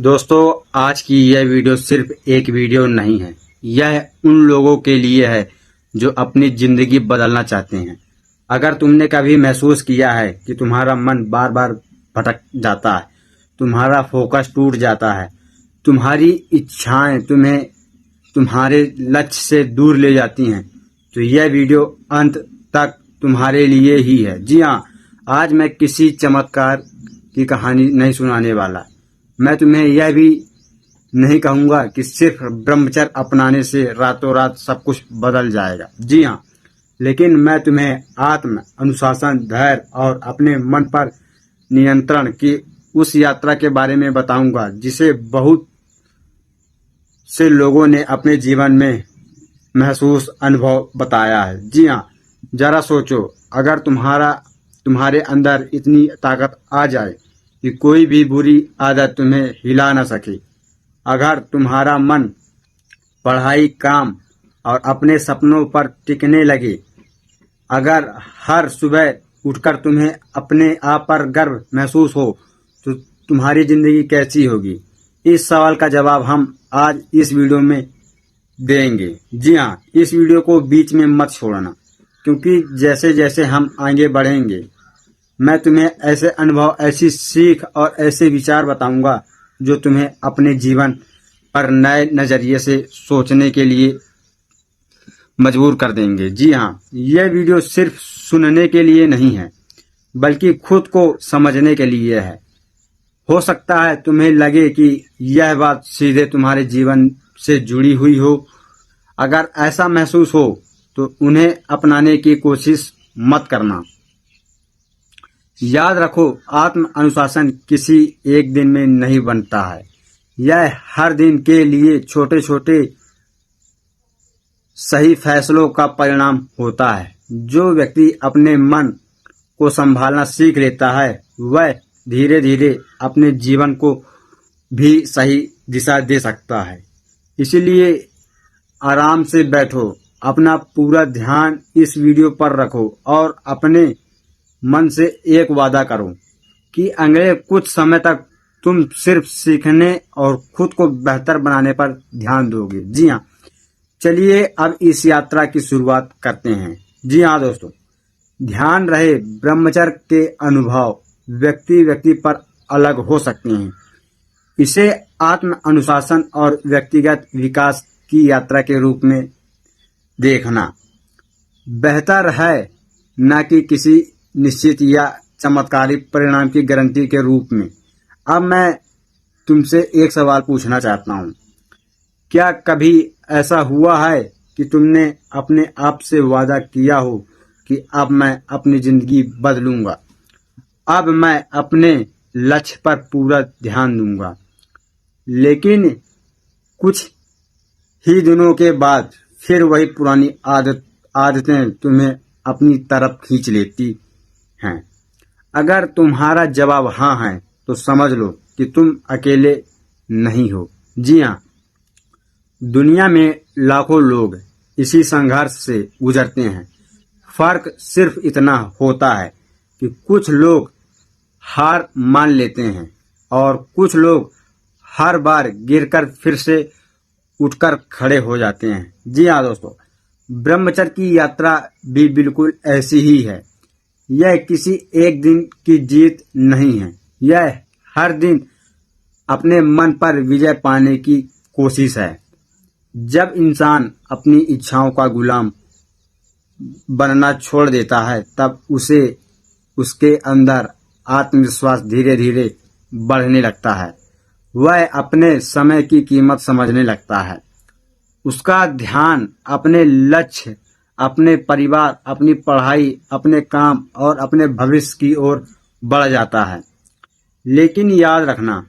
दोस्तों, आज की यह वीडियो सिर्फ एक वीडियो नहीं है। यह उन लोगों के लिए है जो अपनी जिंदगी बदलना चाहते हैं। अगर तुमने कभी महसूस किया है कि तुम्हारा मन बार बार भटक जाता है, तुम्हारा फोकस टूट जाता है, तुम्हारी इच्छाएं तुम्हें तुम्हारे लक्ष्य से दूर ले जाती हैं, तो यह वीडियो अंत तक तुम्हारे लिए ही है। जी हाँ, आज मैं किसी चमत्कार की कहानी नहीं सुनाने वाला। मैं तुम्हें यह भी नहीं कहूंगा कि सिर्फ ब्रह्मचर्य अपनाने से रातों रात सब कुछ बदल जाएगा। जी हाँ, लेकिन मैं तुम्हें आत्म अनुशासन, धैर्य और अपने मन पर नियंत्रण की उस यात्रा के बारे में बताऊंगा जिसे बहुत से लोगों ने अपने जीवन में महसूस अनुभव बताया है। जी हाँ, जरा सोचो, अगर तुम्हारे अंदर इतनी ताकत आ जाए कि कोई भी बुरी आदत तुम्हें हिला न सके, अगर तुम्हारा मन पढ़ाई, काम और अपने सपनों पर टिकने लगे, अगर हर सुबह उठकर तुम्हें अपने आप पर गर्व महसूस हो, तो तुम्हारी जिंदगी कैसी होगी? इस सवाल का जवाब हम आज इस वीडियो में देंगे। जी हाँ, इस वीडियो को बीच में मत छोड़ना, क्योंकि जैसे जैसे हम आगे बढ़ेंगे, मैं तुम्हें ऐसे अनुभव, ऐसी सीख और ऐसे विचार बताऊंगा जो तुम्हें अपने जीवन पर नए नजरिए से सोचने के लिए मजबूर कर देंगे। जी हाँ, यह वीडियो सिर्फ सुनने के लिए नहीं है, बल्कि खुद को समझने के लिए है। हो सकता है तुम्हें लगे कि यह बात सीधे तुम्हारे जीवन से जुड़ी हुई हो। अगर ऐसा महसूस हो तो उन्हें अपनाने की कोशिश मत करना। याद रखो, आत्म अनुशासन किसी एक दिन में नहीं बनता है। यह हर दिन के लिए छोटे छोटे सही फैसलों का परिणाम होता है। जो व्यक्ति अपने मन को संभालना सीख लेता है, वह धीरे धीरे अपने जीवन को भी सही दिशा दे सकता है। इसलिए आराम से बैठो, अपना पूरा ध्यान इस वीडियो पर रखो और अपने मन से एक वादा करो कि अगले कुछ समय तक तुम सिर्फ सीखने और खुद को बेहतर बनाने पर ध्यान दोगे। जी हाँ, चलिए अब इस यात्रा की शुरुआत करते हैं। जी हाँ दोस्तों, ध्यान रहे, ब्रह्मचर्य के अनुभव व्यक्ति पर अलग हो सकते हैं। इसे आत्म अनुशासन और व्यक्तिगत विकास की यात्रा के रूप में देखना बेहतर है, न कि किसी निश्चित या चमत्कारिक परिणाम की गारंटी के रूप में। अब मैं तुमसे एक सवाल पूछना चाहता हूँ। क्या कभी ऐसा हुआ है कि तुमने अपने आप से वादा किया हो कि अब मैं अपनी जिंदगी बदलूंगा, अब मैं अपने लक्ष्य पर पूरा ध्यान दूंगा, लेकिन कुछ ही दिनों के बाद फिर वही पुरानी आदतें तुम्हें अपनी तरफ खींच लेती हैं? अगर तुम्हारा जवाब हाँ है, तो समझ लो कि तुम अकेले नहीं हो। जी हाँ, दुनिया में लाखों लोग इसी संघर्ष से गुजरते हैं। फर्क सिर्फ इतना होता है कि कुछ लोग हार मान लेते हैं और कुछ लोग हर बार गिरकर फिर से उठकर खड़े हो जाते हैं। जी हाँ दोस्तों, ब्रह्मचर्य की यात्रा भी बिल्कुल ऐसी ही है। यह किसी एक दिन की जीत नहीं है, यह हर दिन अपने मन पर विजय पाने की कोशिश है। जब इंसान अपनी इच्छाओं का गुलाम बनना छोड़ देता है, तब उसके अंदर आत्मविश्वास धीरे धीरे बढ़ने लगता है। वह अपने समय की कीमत समझने लगता है। उसका ध्यान अपने लक्ष्य, अपने परिवार, अपनी पढ़ाई, अपने काम और अपने भविष्य की ओर बढ़ जाता है। लेकिन याद रखना,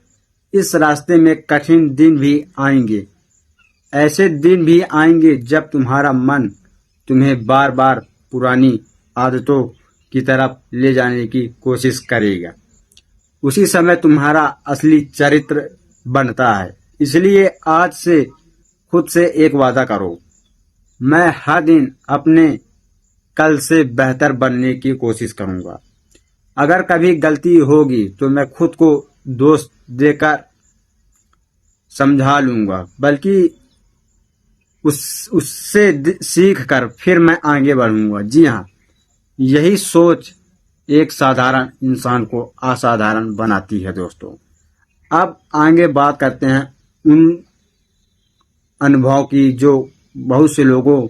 इस रास्ते में कठिन दिन भी आएंगे। ऐसे दिन भी आएंगे जब तुम्हारा मन तुम्हें बार बार पुरानी आदतों की तरफ ले जाने की कोशिश करेगा। उसी समय तुम्हारा असली चरित्र बनता है। इसलिए आज से खुद से एक वादा करो, मैं हर दिन अपने कल से बेहतर बनने की कोशिश करूंगा। अगर कभी गलती होगी तो मैं खुद को दोष देकर समझा लूंगा, बल्कि उससे सीख कर फिर मैं आगे बढ़ूंगा। जी हाँ, यही सोच एक साधारण इंसान को असाधारण बनाती है दोस्तों। अब आगे बात करते हैं उन अनुभव की जो बहुत से लोगों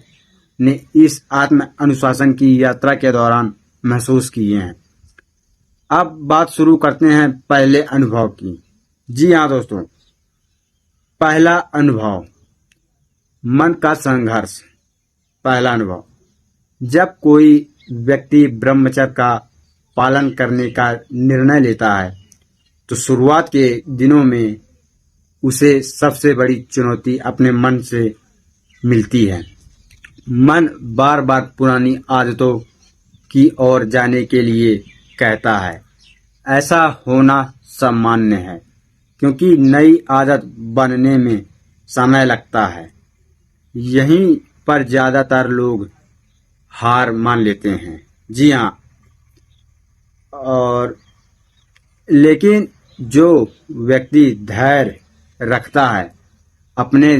ने इस आत्म अनुशासन की यात्रा के दौरान महसूस किए हैं। अब बात शुरू करते हैं पहले अनुभव की। जी हाँ दोस्तों, पहला अनुभव, मन का संघर्ष। पहला अनुभव, जब कोई व्यक्ति ब्रह्मचर्य का पालन करने का निर्णय लेता है तो शुरुआत के दिनों में उसे सबसे बड़ी चुनौती अपने मन से मिलती है। मन बार बार पुरानी आदतों की ओर जाने के लिए कहता है। ऐसा होना सामान्य है, क्योंकि नई आदत बनने में समय लगता है। यहीं पर ज्यादातर लोग हार मान लेते हैं। जी हाँ, और लेकिन जो व्यक्ति धैर्य रखता है, अपने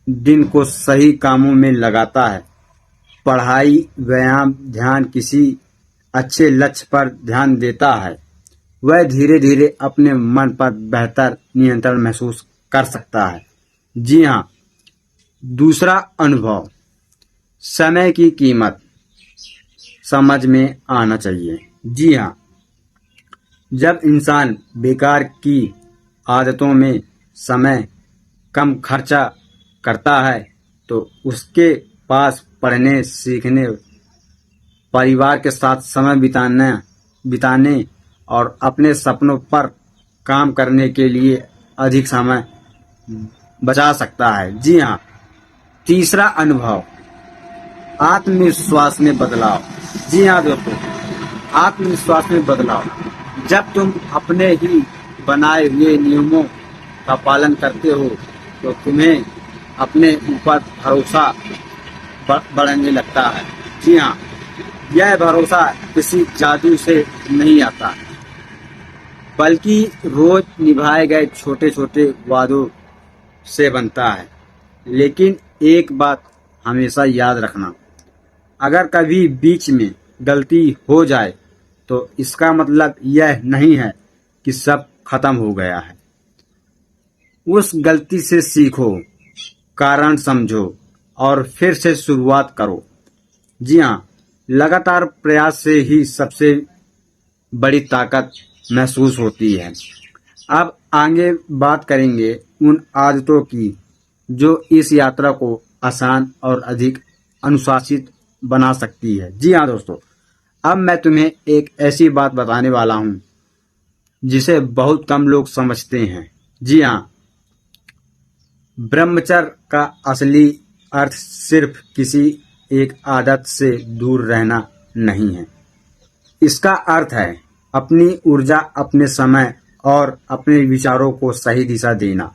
दिन को सही कामों में लगाता है, पढ़ाई, व्यायाम, ध्यान, किसी अच्छे लक्ष्य पर ध्यान देता है, वह धीरे धीरे अपने मन पर बेहतर नियंत्रण महसूस कर सकता है। जी हाँ, दूसरा अनुभव, समय की कीमत समझ में आना चाहिए। जी हाँ, जब इंसान बेकार की आदतों में समय कम खर्चा करता है तो उसके पास पढ़ने, सीखने, परिवार के साथ समय बिताने और अपने सपनों पर काम करने के लिए अधिक समय बचा सकता है। जी हाँ, तीसरा अनुभव, आत्मविश्वास में बदलाव। जी हाँ दोस्तों, आत्मविश्वास में बदलाव। जब तुम अपने ही बनाए हुए नियमों का पालन करते हो तो तुम्हें अपने ऊपर भरोसा बढ़ने लगता है। जी हाँ, यह भरोसा किसी जादू से नहीं आता, बल्कि रोज निभाए गए छोटे छोटे वादों से बनता है। लेकिन एक बात हमेशा याद रखना, अगर कभी बीच में गलती हो जाए तो इसका मतलब यह नहीं है कि सब खत्म हो गया है। उस गलती से सीखो, कारण समझो और फिर से शुरुआत करो। जी हाँ, लगातार प्रयास से ही सबसे बड़ी ताकत महसूस होती है। अब आगे बात करेंगे उन आदतों की जो इस यात्रा को आसान और अधिक अनुशासित बना सकती है। जी हाँ दोस्तों, अब मैं तुम्हें एक ऐसी बात बताने वाला हूँ जिसे बहुत कम लोग समझते हैं। जी हाँ, ब्रह्मचर्य का असली अर्थ सिर्फ किसी एक आदत से दूर रहना नहीं है। इसका अर्थ है अपनी ऊर्जा, अपने समय और अपने विचारों को सही दिशा देना।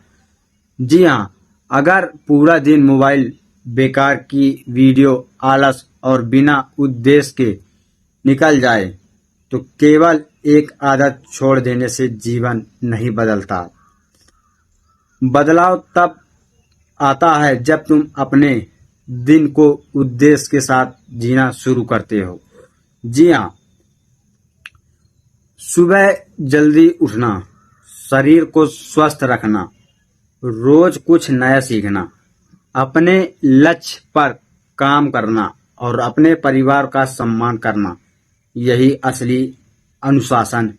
जी हाँ, अगर पूरा दिन मोबाइल, बेकार की वीडियो, आलस और बिना उद्देश्य के निकल जाए तो केवल एक आदत छोड़ देने से जीवन नहीं बदलता। बदलाव तब आता है जब तुम अपने दिन को उद्देश्य के साथ जीना शुरू करते हो। जी हाँ, सुबह जल्दी उठना, शरीर को स्वस्थ रखना, रोज कुछ नया सीखना, अपने लक्ष्य पर काम करना और अपने परिवार का सम्मान करना, यही असली अनुशासन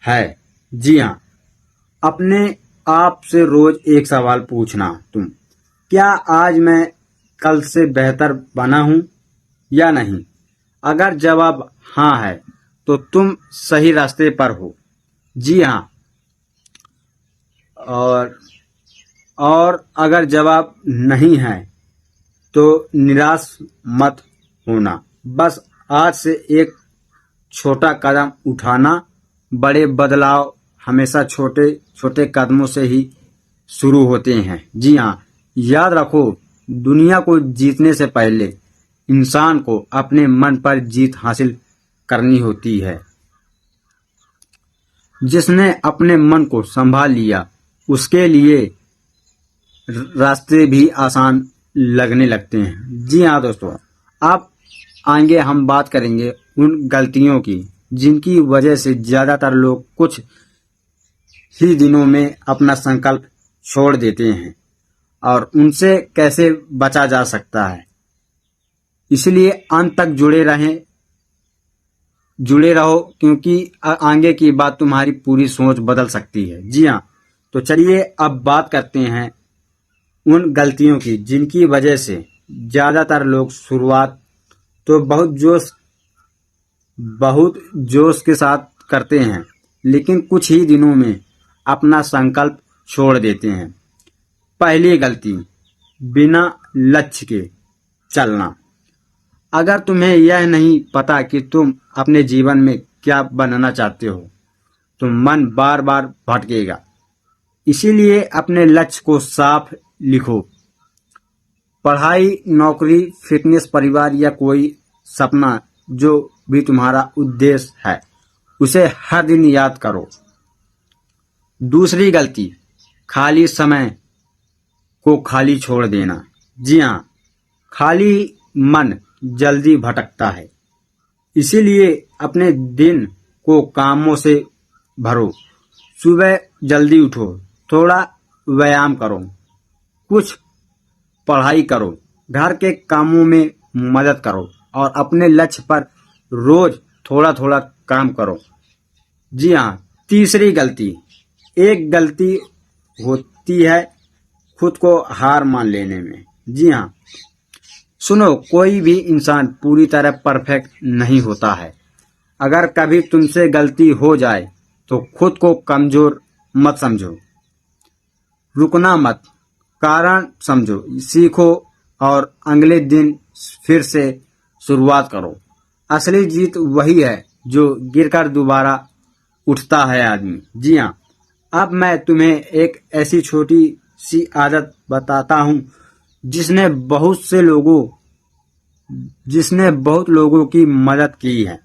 है। जी हाँ, अपने आप से रोज एक सवाल पूछना, तुम क्या आज मैं कल से बेहतर बना हूं या नहीं? अगर जवाब हाँ है तो तुम सही रास्ते पर हो। जी हाँ, और अगर जवाब नहीं है तो निराश मत होना। बस आज से एक छोटा कदम उठाना। बड़े बदलाव हमेशा छोटे छोटे कदमों से ही शुरू होते हैं। जी हाँ, याद रखो, दुनिया को जीतने से पहले इंसान को अपने मन पर जीत हासिल करनी होती है। जिसने अपने मन को संभाल लिया उसके लिए रास्ते भी आसान लगने लगते हैं। जी हाँ दोस्तों, अब आगे हम बात करेंगे उन गलतियों की जिनकी वजह से ज्यादातर लोग कुछ ही दिनों में अपना संकल्प छोड़ देते हैं और उनसे कैसे बचा जा सकता है। इसलिए अंत तक जुड़े रहो, क्योंकि आगे की बात तुम्हारी पूरी सोच बदल सकती है। जी हाँ, तो चलिए अब बात करते हैं उन गलतियों की जिनकी वजह से ज्यादातर लोग शुरुआत तो बहुत जोश के साथ करते हैं, लेकिन कुछ ही दिनों में अपना संकल्प छोड़ देते हैं। पहली गलती, बिना लक्ष्य के चलना। अगर तुम्हें यह नहीं पता कि तुम अपने जीवन में क्या बनना चाहते हो, तो मन बार बार भटकेगा। इसीलिए अपने लक्ष्य को साफ लिखो। पढ़ाई, नौकरी, फिटनेस, परिवार या कोई सपना जो भी तुम्हारा उद्देश्य है, उसे हर दिन याद करो। दूसरी गलती, खाली समय को खाली छोड़ देना। जी हाँ, खाली मन जल्दी भटकता है। इसीलिए अपने दिन को कामों से भरो। सुबह जल्दी उठो, थोड़ा व्यायाम करो, कुछ पढ़ाई करो, घर के कामों में मदद करो और अपने लक्ष्य पर रोज थोड़ा थोड़ा काम करो। जी हाँ, तीसरी गलती, एक गलती होती है खुद को हार मान लेने में। जी हाँ, सुनो, कोई भी इंसान पूरी तरह परफेक्ट नहीं होता है। अगर कभी तुमसे गलती हो जाए तो खुद को कमजोर मत समझो, रुकना मत, कारण समझो, सीखो और अगले दिन फिर से शुरुआत करो। असली जीत वही है जो गिरकर दोबारा उठता है आदमी। जी हाँ, अब मैं तुम्हें एक ऐसी छोटी सी आदत बताता हूँ जिसने बहुत लोगों की मदद की है।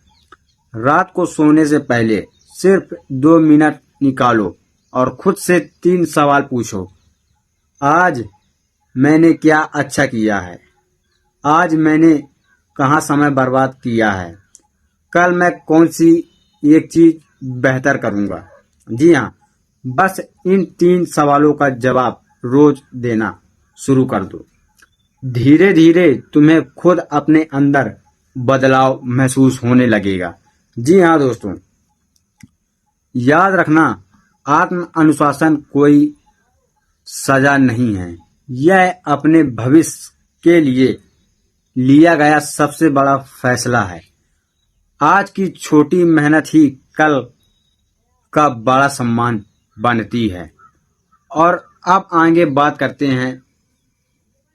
रात को सोने से पहले सिर्फ 2 मिनट निकालो और खुद से 3 सवाल पूछो। आज मैंने क्या अच्छा किया है? आज मैंने कहाँ समय बर्बाद किया है? कल मैं कौन सी एक चीज बेहतर करूंगा? जी हाँ, बस इन 3 सवालों का जवाब रोज देना शुरू कर दो। धीरे धीरे तुम्हें खुद अपने अंदर बदलाव महसूस होने लगेगा। जी हाँ दोस्तों, याद रखना, आत्म अनुशासन कोई सजा नहीं है, यह अपने भविष्य के लिए लिया गया सबसे बड़ा फैसला है। आज की छोटी मेहनत ही कल का बड़ा सम्मान बनती है। और अब आगे बात करते हैं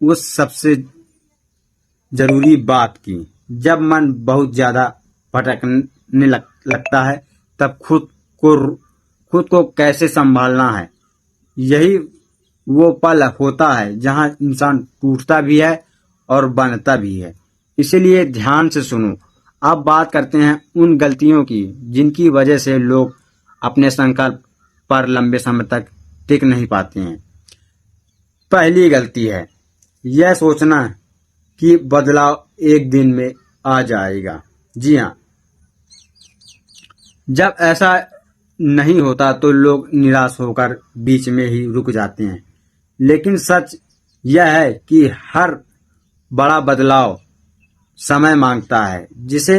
उस सबसे जरूरी बात की। जब मन बहुत ज्यादा भटकने लगता है, तब खुद को कैसे संभालना है। यही वो पल होता है जहां इंसान टूटता भी है और बनता भी है। इसीलिए ध्यान से सुनो। अब बात करते हैं उन गलतियों की जिनकी वजह से लोग अपने संकल्प पर लंबे समय तक टिक नहीं पाते हैं। पहली गलती है यह सोचना कि बदलाव एक दिन में आ जाएगा। जी हाँ, जब ऐसा नहीं होता तो लोग निराश होकर बीच में ही रुक जाते हैं। लेकिन सच यह है कि हर बड़ा बदलाव समय मांगता है। जैसे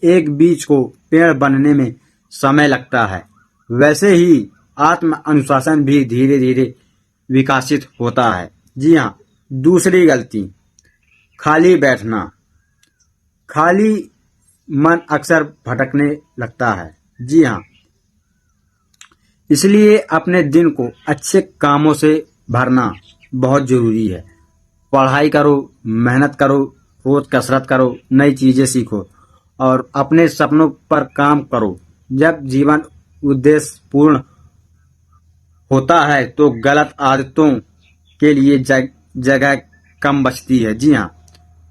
एक बीज को पेड़ बनने में समय लगता है, वैसे ही आत्म अनुशासन भी धीरे धीरे विकसित होता है। जी हाँ, दूसरी गलती, खाली बैठना। खाली मन अक्सर भटकने लगता है। जी हाँ, इसलिए अपने दिन को अच्छे कामों से भरना बहुत जरूरी है। पढ़ाई करो, मेहनत करो, रोज कसरत करो, नई चीजें सीखो और अपने सपनों पर काम करो। जब जीवन उद्देश्य पूर्ण होता है तो गलत आदतों के लिए जगह कम बचती है। जी हाँ,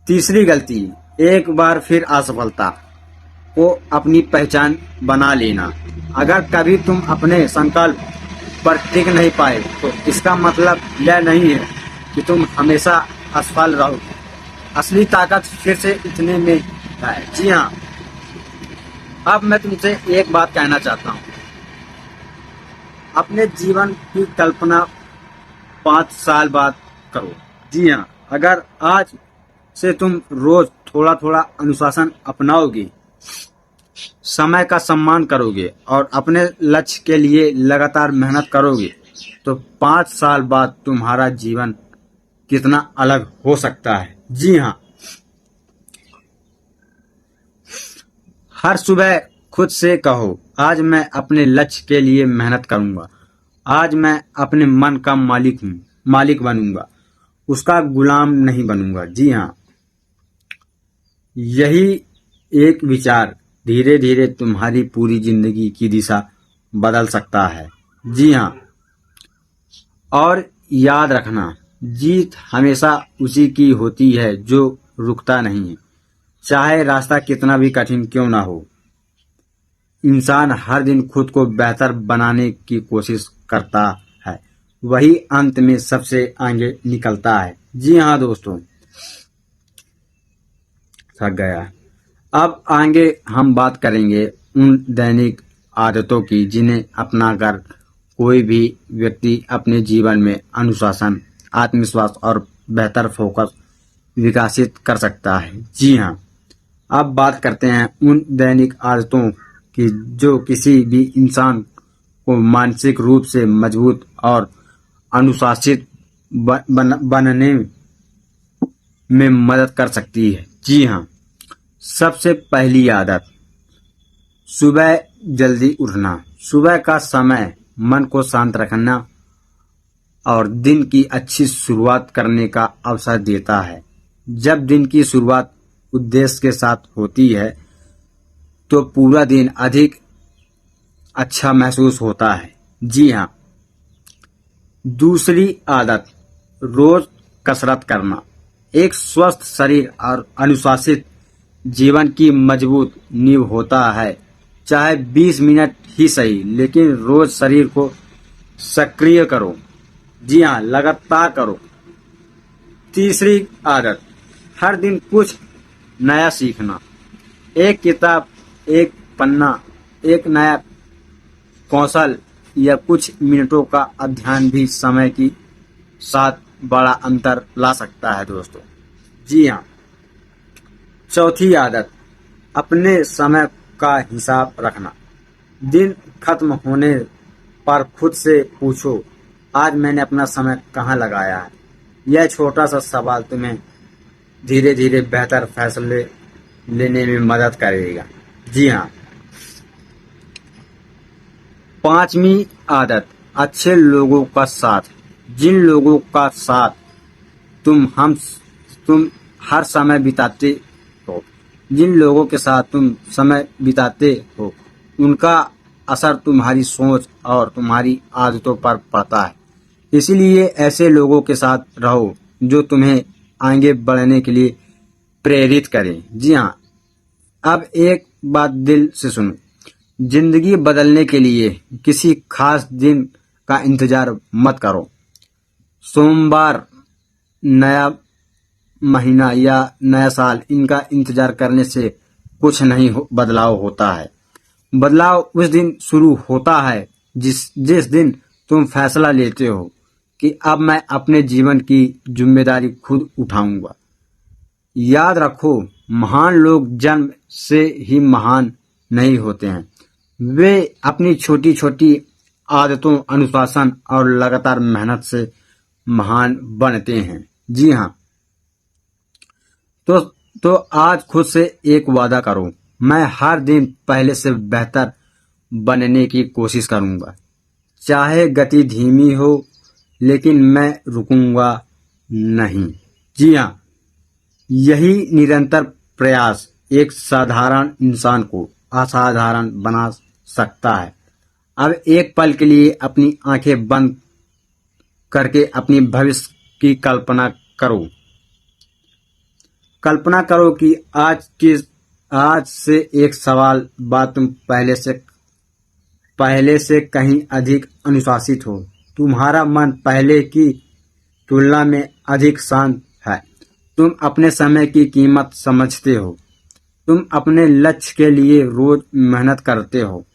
तीसरी गलती, एक बार फिर असफलता को अपनी पहचान बना लेना। अगर कभी तुम अपने संकल्प पर टिक नहीं पाए तो इसका मतलब यह नहीं है कि तुम हमेशा असफल रहो। असली ताकत फिर से इतने में है। जी हाँ, अब मैं तुमसे एक बात कहना चाहता हूँ। अपने जीवन की कल्पना 5 साल बाद करो। जी हाँ, अगर आज से तुम रोज थोड़ा थोड़ा अनुशासन अपनाओगे, समय का सम्मान करोगे और अपने लक्ष्य के लिए लगातार मेहनत करोगे, तो 5 साल बाद तुम्हारा जीवन कितना अलग हो सकता है। जी हाँ, हर सुबह खुद से कहो, आज मैं अपने लक्ष्य के लिए मेहनत करूंगा। आज मैं अपने मन का मालिक बनूंगा, उसका गुलाम नहीं बनूंगा। जी हाँ, यही एक विचार धीरे धीरे तुम्हारी पूरी जिंदगी की दिशा बदल सकता है। जी हाँ, और याद रखना, जीत हमेशा उसी की होती है जो रुकता नहीं है, चाहे रास्ता कितना भी कठिन क्यों ना हो। इंसान हर दिन खुद को बेहतर बनाने की कोशिश करता है, वही अंत में सबसे आगे निकलता है। जी हाँ दोस्तों, थक गया। अब आगे हम बात करेंगे उन दैनिक आदतों की जिन्हें अपनाकर कोई भी व्यक्ति अपने जीवन में अनुशासन, आत्मविश्वास और बेहतर फोकस विकसित कर सकता है। जी हाँ, अब बात करते हैं उन दैनिक आदतों की जो किसी भी इंसान को मानसिक रूप से मजबूत और अनुशासित बनने में मदद कर सकती है। जी हाँ, सबसे पहली आदत, सुबह जल्दी उठना। सुबह का समय मन को शांत रखना और दिन की अच्छी शुरुआत करने का अवसर देता है। जब दिन की शुरुआत उद्देश्य के साथ होती है तो पूरा दिन अधिक अच्छा महसूस होता है। जी हाँ, दूसरी आदत, रोज कसरत करना। एक स्वस्थ शरीर और अनुशासित जीवन की मजबूत नींव होता है। चाहे 20 मिनट ही सही, लेकिन रोज शरीर को सक्रिय करो। जी हाँ, लगातार करो। तीसरी आदत, हर दिन कुछ नया सीखना। एक किताब, एक पन्ना, एक नया कौशल या कुछ मिनटों का अध्ययन भी समय के साथ बड़ा अंतर ला सकता है दोस्तों। जी हाँ, चौथी आदत, अपने समय का हिसाब रखना। दिन खत्म होने पर खुद से पूछो, आज मैंने अपना समय कहाँ लगाया है। यह छोटा सा सवाल तुम्हें धीरे धीरे बेहतर फैसले लेने में मदद करेगा। जी हाँ, पांचवी आदत, अच्छे लोगों का साथ। जिन लोगों का साथ तुम हर समय बिताते हो, जिन लोगों के साथ तुम समय बिताते हो, उनका असर तुम्हारी सोच और तुम्हारी आदतों पर पड़ता है। इसीलिए ऐसे लोगों के साथ रहो जो तुम्हें आगे बढ़ने के लिए प्रेरित करें। जी हाँ, अब एक बात दिल से सुनो, जिंदगी बदलने के लिए किसी खास दिन का इंतजार मत करो। सोमवार, नया महीना या नया साल, इनका इंतजार करने से कुछ नहीं बदलाव होता है। बदलाव उस दिन शुरू होता है जिस दिन तुम फैसला लेते हो कि अब मैं अपने जीवन की जिम्मेदारी खुद उठाऊंगा। याद रखो, महान लोग जन्म से ही महान नहीं होते हैं, वे अपनी छोटी छोटी आदतों, अनुशासन और लगातार मेहनत से महान बनते हैं। जी हाँ, तो आज खुद से एक वादा करो, मैं हर दिन पहले से बेहतर बनने की कोशिश करूंगा। चाहे गति धीमी हो, लेकिन मैं रुकूंगा नहीं। जी हाँ, यही निरंतर प्रयास एक साधारण इंसान को असाधारण बना सकता है। अब एक पल के लिए अपनी आंखें बंद करके अपनी भविष्य की कल्पना करो। कल्पना करो कि आज से एक सवाल बात तुम पहले से पहले से कहीं अधिक अनुशासित हो। तुम्हारा मन पहले की तुलना में अधिक शांत है। तुम अपने समय की कीमत समझते हो। तुम अपने लक्ष्य के लिए रोज मेहनत करते हो।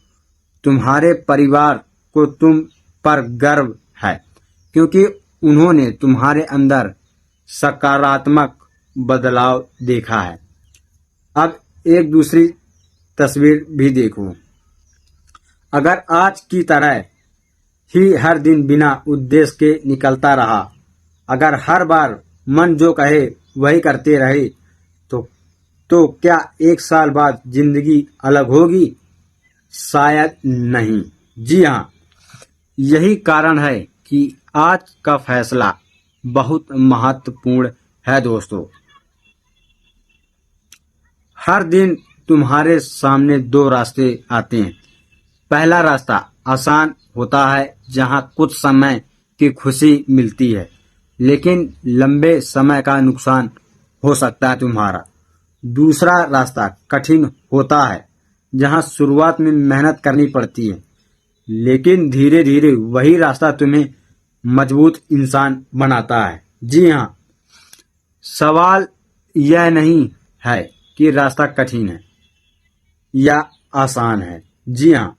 तुम्हारे परिवार को तुम पर गर्व है, क्योंकि उन्होंने तुम्हारे अंदर सकारात्मक बदलाव देखा है। अब एक दूसरी तस्वीर भी देखो। अगर आज की तरह ही हर दिन बिना उद्देश्य के निकलता रहा, अगर हर बार मन जो कहे वही करते रहे, तो क्या एक साल बाद जिंदगी अलग होगी? शायद नहीं। जी हाँ, यही कारण है कि आज का फैसला बहुत महत्वपूर्ण है दोस्तों। हर दिन तुम्हारे सामने दो रास्ते आते हैं। पहला रास्ता आसान होता है, जहां कुछ समय की खुशी मिलती है, लेकिन लंबे समय का नुकसान हो सकता है तुम्हारा। दूसरा रास्ता कठिन होता है, जहां शुरुआत में मेहनत करनी पड़ती है, लेकिन धीरे धीरे वही रास्ता तुम्हें मजबूत इंसान बनाता है। जी हाँ, सवाल यह नहीं है कि रास्ता कठिन है या आसान है। जी हाँ,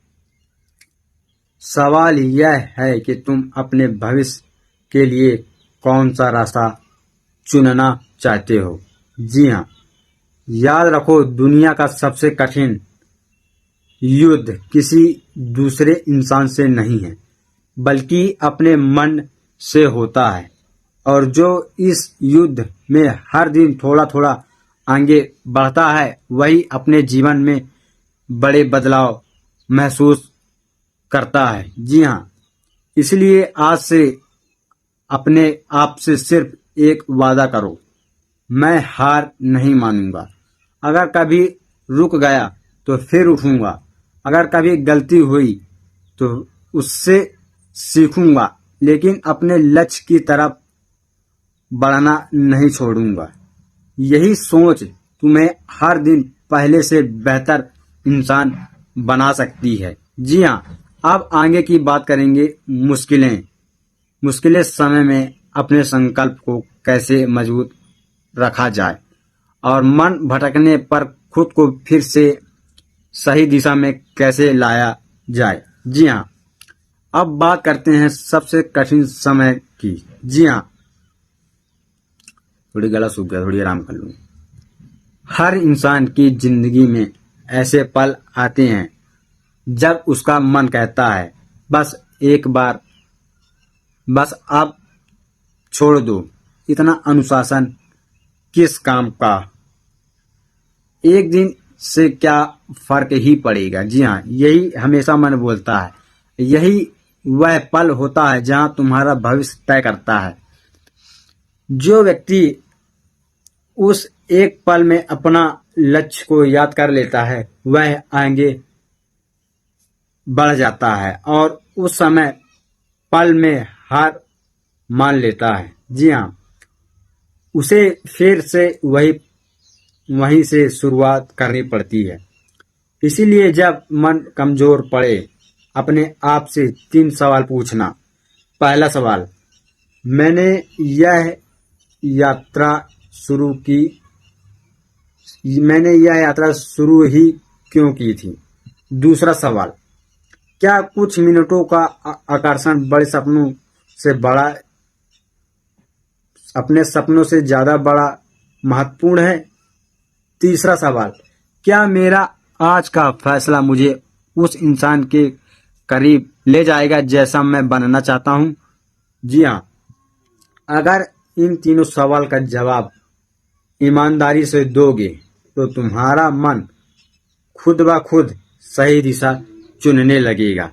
सवाल यह है कि तुम अपने भविष्य के लिए कौन सा रास्ता चुनना चाहते हो। जी हाँ, याद रखो, दुनिया का सबसे कठिन युद्ध किसी दूसरे इंसान से नहीं है, बल्कि अपने मन से होता है। और जो इस युद्ध में हर दिन थोड़ा थोड़ा आगे बढ़ता है, वही अपने जीवन में बड़े बदलाव महसूस करता है। जी हाँ, इसलिए आज से अपने आप से सिर्फ एक वादा करो, मैं हार नहीं मानूंगा। अगर कभी रुक गया तो फिर उठूंगा। अगर कभी गलती हुई तो उससे सीखूंगा, लेकिन अपने लक्ष्य की तरफ बढ़ना नहीं छोड़ूंगा। यही सोच तुम्हें हर दिन पहले से बेहतर इंसान बना सकती है। जी हाँ, अब आगे की बात करेंगे मुश्किलें समय में अपने संकल्प को कैसे मजबूत रखा जाए और मन भटकने पर खुद को फिर से सही दिशा में कैसे लाया जाए। जी हाँ, अब बात करते हैं सबसे कठिन समय की। जी हाँ, थोड़ी गला सूख गया, थोड़ी आराम कर लूं। हर इंसान की जिंदगी में ऐसे पल आते हैं जब उसका मन कहता है बस एक बार, बस अब छोड़ दो, इतना अनुशासन किस काम का, एक दिन से क्या फर्क ही पड़ेगा। जी हाँ, यही हमेशा मन बोलता है। यही वह पल होता है जहां तुम्हारा भविष्य तय करता है। जो व्यक्ति उस एक पल में अपना लक्ष्य को याद कर लेता है, वह आगे बढ़ जाता है और उस समय पल में हार मान लेता है। जी हाँ, उसे फिर से वहीं से शुरुआत करनी पड़ती है। इसीलिए जब मन कमजोर पड़े, अपने आप से 3 सवाल पूछना। पहला सवाल, मैंने यह यात्रा शुरू ही क्यों की थी? दूसरा सवाल, क्या कुछ मिनटों का आकर्षण बड़े सपनों से बड़ा, अपने सपनों से ज्यादा बड़ा महत्वपूर्ण है? तीसरा सवाल, क्या मेरा आज का फैसला मुझे उस इंसान के करीब ले जाएगा जैसा मैं बनना चाहता हूं? जी हाँ, अगर इन तीनों सवाल का जवाब ईमानदारी से दोगे तो तुम्हारा मन खुद ब खुद सही दिशा चुनने लगेगा।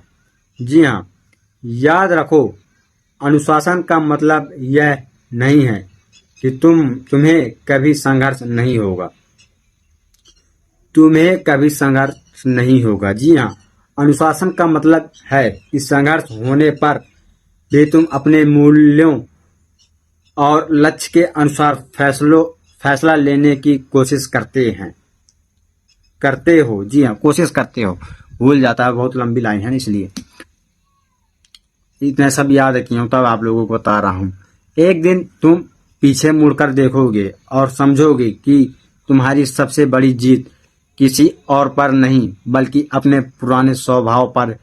जी हाँ, याद रखो, अनुशासन का मतलब यह नहीं है कि तुम्हें कभी संघर्ष नहीं होगा। जी हाँ, अनुशासन का मतलब है कि संघर्ष होने पर भी तुम अपने मूल्यों और लक्ष्य के अनुसार फैसला लेने की कोशिश करते हो। जी हाँ, कोशिश करते हो। भूल जाता है, बहुत लंबी लाइन है इसलिए इतने सब याद रखिए, तब आप लोगों को बता रहा हूँ। एक दिन तुम पीछे मुड़कर देखोगे और समझोगे कि तुम्हारी सबसे बड़ी जीत किसी और पर नहीं बल्कि अपने पुराने स्वभाव पर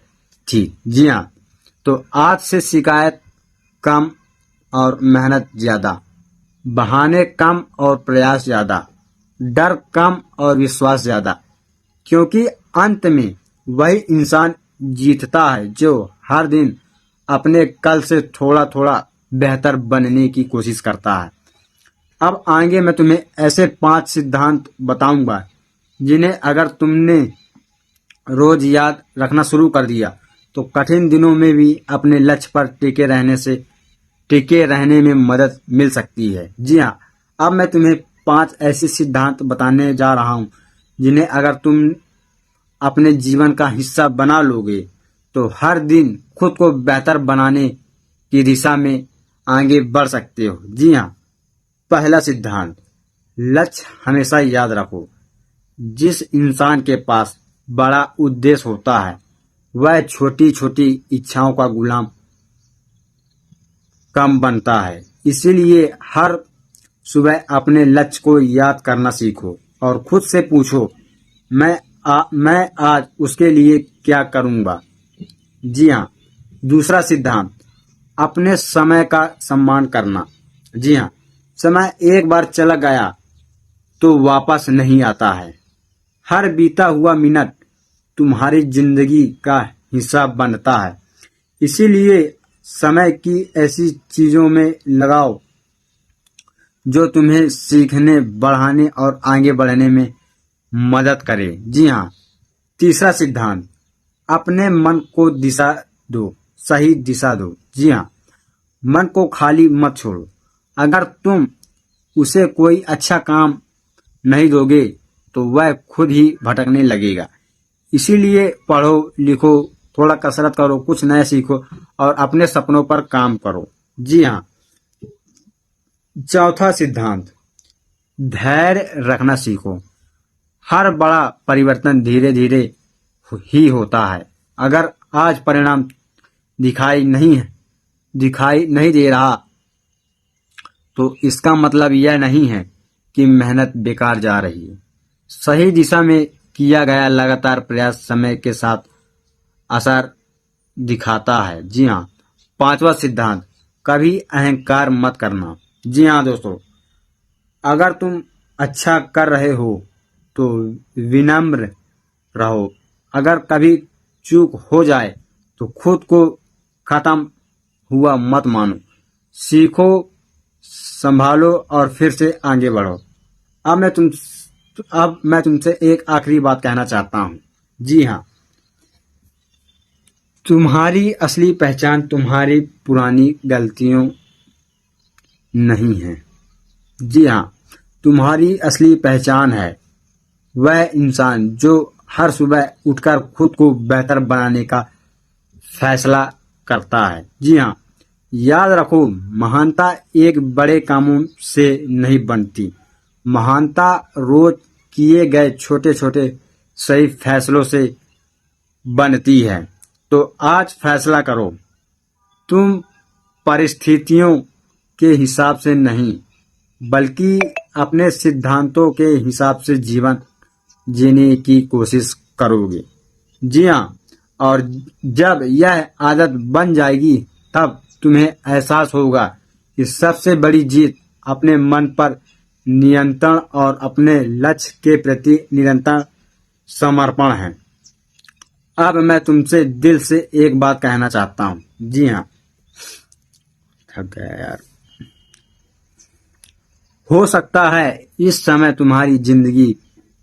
थी। जी हाँ, तो आज से शिकायत कम और मेहनत ज्यादा, बहाने कम और प्रयास ज्यादा, डर कम और विश्वास ज्यादा, क्योंकि अंत में वही इंसान जीतता है जो हर दिन अपने कल से थोड़ा थोड़ा बेहतर बनने की कोशिश करता है। अब आगे मैं तुम्हें ऐसे 5 सिद्धांत बताऊंगा जिन्हें अगर तुमने रोज याद रखना शुरू कर दिया तो कठिन दिनों में भी अपने लक्ष्य पर टिके रहने में मदद मिल सकती है। जी हाँ, अब मैं तुम्हें 5 ऐसे सिद्धांत बताने जा रहा हूँ जिन्हें अगर तुम अपने जीवन का हिस्सा बना लोगे तो हर दिन खुद को बेहतर बनाने की दिशा में आगे बढ़ सकते हो। जी हाँ, पहला सिद्धांत, लक्ष्य हमेशा याद रखो। जिस इंसान के पास बड़ा उद्देश्य होता है वह छोटी छोटी इच्छाओं का गुलाम कम बनता है। इसीलिए हर सुबह अपने लक्ष्य को याद करना सीखो और खुद से पूछो, मैं आज उसके लिए क्या करूंगा। जी हाँ, दूसरा सिद्धांत, अपने समय का सम्मान करना। जी हाँ, समय एक बार चला गया तो वापस नहीं आता है। हर बीता हुआ मिनट तुम्हारी जिंदगी का हिस्सा बनता है। इसीलिए समय की ऐसी चीजों में लगाओ जो तुम्हें सीखने, बढ़ाने और आगे बढ़ने में मदद करे। जी हाँ, तीसरा सिद्धांत, अपने मन को दिशा दो, सही दिशा दो। जी हाँ, मन को खाली मत छोड़ो। अगर तुम उसे कोई अच्छा काम नहीं दोगे तो वह खुद ही भटकने लगेगा। इसीलिए पढ़ो, लिखो, थोड़ा कसरत करो, कुछ नया सीखो और अपने सपनों पर काम करो। जी हाँ, चौथा सिद्धांत, धैर्य रखना सीखो। हर बड़ा परिवर्तन धीरे धीरे ही होता है। अगर आज परिणाम दिखाई नहीं दे रहा तो इसका मतलब यह नहीं है कि मेहनत बेकार जा रही है। सही दिशा में किया गया लगातार प्रयास समय के साथ असर दिखाता है। जी हाँ, पांचवा सिद्धांत, कभी अहंकार मत करना। जी हाँ दोस्तों, अगर तुम अच्छा कर रहे हो तो विनम्र रहो। अगर कभी चूक हो जाए तो खुद को खत्म हुआ मत मानो। सीखो, संभालो और फिर से आगे बढ़ो। अब मैं तुमसे एक आखिरी बात कहना चाहता हूँ। जी हाँ, तुम्हारी असली पहचान तुम्हारी पुरानी गलतियों नहीं है। जी हाँ, तुम्हारी असली पहचान है वह इंसान जो हर सुबह उठकर खुद को बेहतर बनाने का फैसला करता है। जी हाँ, याद रखो, महानता एक बड़े कामों से नहीं बनती। महानता रोज किए गए छोटे छोटे सही फैसलों से बनती है। तो आज फैसला करो, तुम परिस्थितियों के हिसाब से नहीं बल्कि अपने सिद्धांतों के हिसाब से जीवन जीने की कोशिश करोगे। जी हाँ, और जब यह आदत बन जाएगी तब तुम्हें एहसास होगा कि सबसे बड़ी जीत अपने मन पर नियंत्रण और अपने लक्ष्य के प्रति निरंतर समर्पण है। अब मैं तुमसे दिल से एक बात कहना चाहता हूँ। जी हाँ, थक गया यार। हो सकता है इस समय तुम्हारी जिंदगी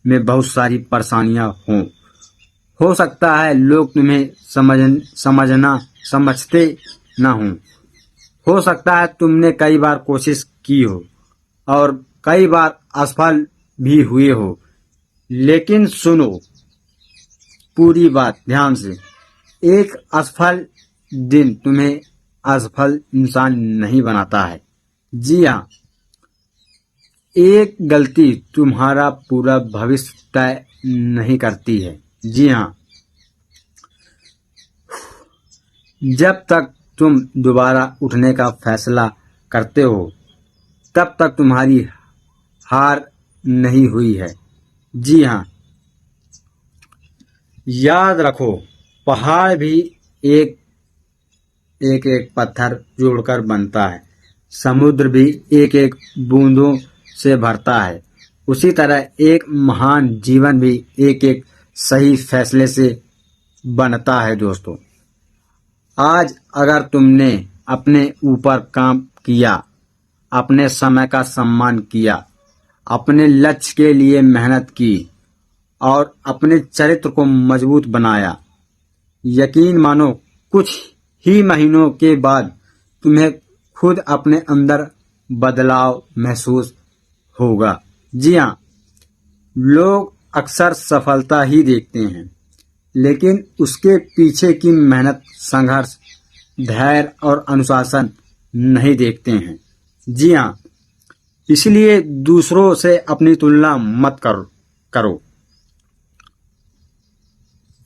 में बहुत सारी परेशानियां हों। हो सकता है लोग तुम्हें समझते ना हों। हो सकता है तुमने कई बार कोशिश की हो और कई बार असफल भी हुए हो। लेकिन सुनो पूरी बात ध्यान से, एक असफल दिन तुम्हें असफल इंसान नहीं बनाता है। जी हाँ, एक गलती तुम्हारा पूरा भविष्य तय नहीं करती है। जी हाँ, जब तक तुम दोबारा उठने का फैसला करते हो तब तक तुम्हारी हार नहीं हुई है। जी हाँ, याद रखो, पहाड़ भी एक एक एक पत्थर जोड़कर बनता है, समुद्र भी एक एक बूंदों से भरता है। उसी तरह एक महान जीवन भी एक एक सही फैसले से बनता है। दोस्तों, आज अगर तुमने अपने ऊपर काम किया, अपने समय का सम्मान किया, अपने लक्ष्य के लिए मेहनत की और अपने चरित्र को मजबूत बनाया, यकीन मानो कुछ ही महीनों के बाद तुम्हें खुद अपने अंदर बदलाव महसूस होगा। जी हाँ, लोग अक्सर सफलता ही देखते हैं, लेकिन उसके पीछे की मेहनत, संघर्ष, धैर्य और अनुशासन नहीं देखते हैं। जी हाँ, इसलिए दूसरों से अपनी तुलना मत करो।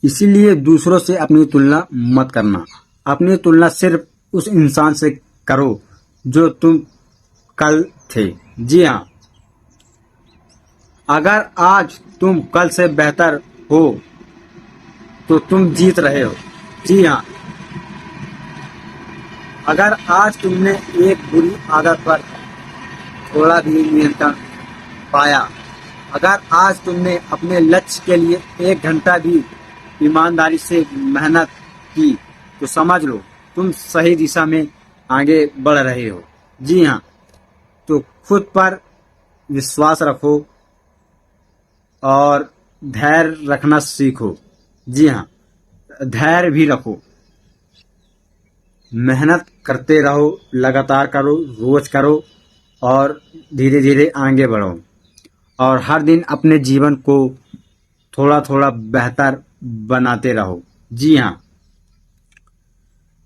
इसीलिए दूसरों से अपनी तुलना मत करना। अपनी तुलना सिर्फ उस इंसान से करो जो तुम कल थे। जी हाँ, अगर आज तुम कल से बेहतर हो तो तुम जीत रहे हो। जी हाँ, अगर आज तुमने एक बुरी आदत पर थोड़ा भी नियंत्रण पाया, अगर आज तुमने अपने लक्ष्य के लिए 1 घंटा भी ईमानदारी से मेहनत की, तो समझ लो तुम सही दिशा में आगे बढ़ रहे हो। जी हाँ, तो खुद पर विश्वास रखो और धैर्य रखना सीखो। जी हाँ, धैर्य भी रखो, मेहनत करते रहो, लगातार करो, रोज करो और धीरे धीरे आगे बढ़ो और हर दिन अपने जीवन को थोड़ा थोड़ा बेहतर बनाते रहो। जी हाँ,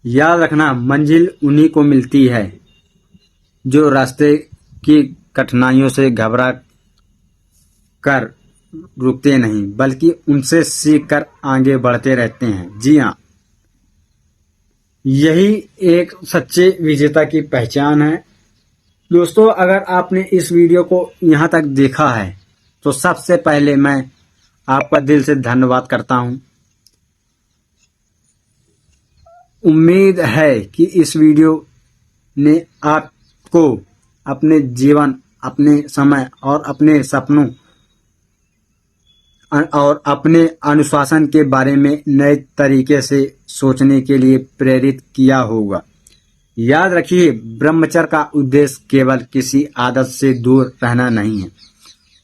याद रखना, मंजिल उन्हीं को मिलती है जो रास्ते की कठिनाइयों से घबरा कर रुकते नहीं, बल्कि उनसे सीख कर आगे बढ़ते रहते हैं। जी हाँ, यही एक सच्चे विजेता की पहचान है। दोस्तों, अगर आपने इस वीडियो को यहाँ तक देखा है तो सबसे पहले मैं आपका दिल से धन्यवाद करता हूँ। उम्मीद है कि इस वीडियो ने आपको अपने जीवन, अपने समय और अपने सपनों और अपने अनुशासन के बारे में नए तरीके से सोचने के लिए प्रेरित किया होगा। याद रखिए, ब्रह्मचर्य का उद्देश्य केवल किसी आदत से दूर रहना नहीं है,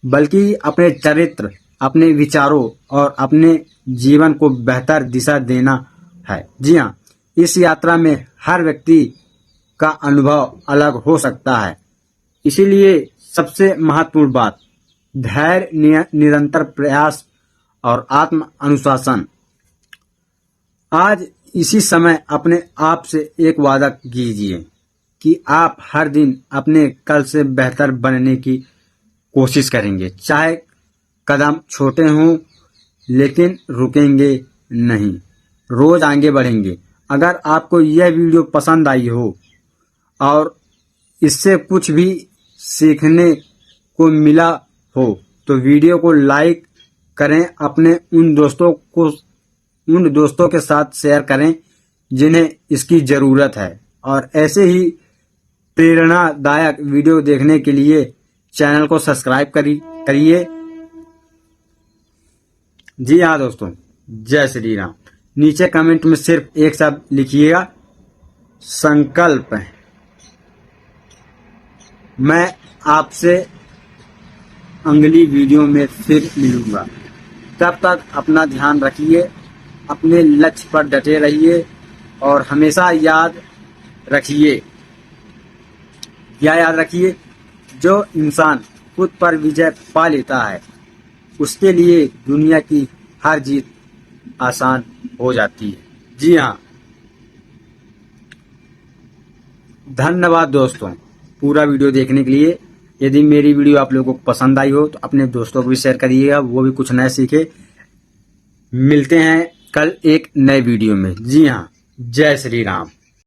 बल्कि अपने चरित्र, अपने विचारों और अपने जीवन को बेहतर दिशा देना है। जी हाँ, इस यात्रा में हर व्यक्ति का अनुभव अलग हो सकता है, इसीलिए सबसे महत्वपूर्ण बात धैर्य, निरंतर प्रयास और आत्म अनुशासन। आज इसी समय अपने आप से एक वादा कीजिए कि आप हर दिन अपने कल से बेहतर बनने की कोशिश करेंगे, चाहे कदम छोटे हों, लेकिन रुकेंगे नहीं, रोज आगे बढ़ेंगे। अगर आपको यह वीडियो पसंद आई हो और इससे कुछ भी सीखने को मिला हो तो वीडियो को लाइक करें, अपने उन दोस्तों के साथ शेयर करें जिन्हें इसकी जरूरत है। और ऐसे ही प्रेरणादायक वीडियो देखने के लिए चैनल को सब्सक्राइब करिए। जी हाँ दोस्तों, जय श्री राम। नीचे कमेंट में सिर्फ एक शब्द लिखिएगा, संकल्प। मैं आपसे अगली वीडियो में फिर मिलूंगा। तब तक अपना ध्यान रखिए, अपने लक्ष्य पर डटे रहिए और हमेशा याद रखिए, जो इंसान खुद पर विजय पा लेता है उसके लिए दुनिया की हर जीत आसान हो जाती है। जी हाँ, धन्यवाद दोस्तों पूरा वीडियो देखने के लिए। यदि मेरी वीडियो आप लोगों को पसंद आई हो तो अपने दोस्तों को भी शेयर करिएगा, वो भी कुछ नया सीखे। मिलते हैं कल एक नए वीडियो में। जी हाँ। जय श्री राम।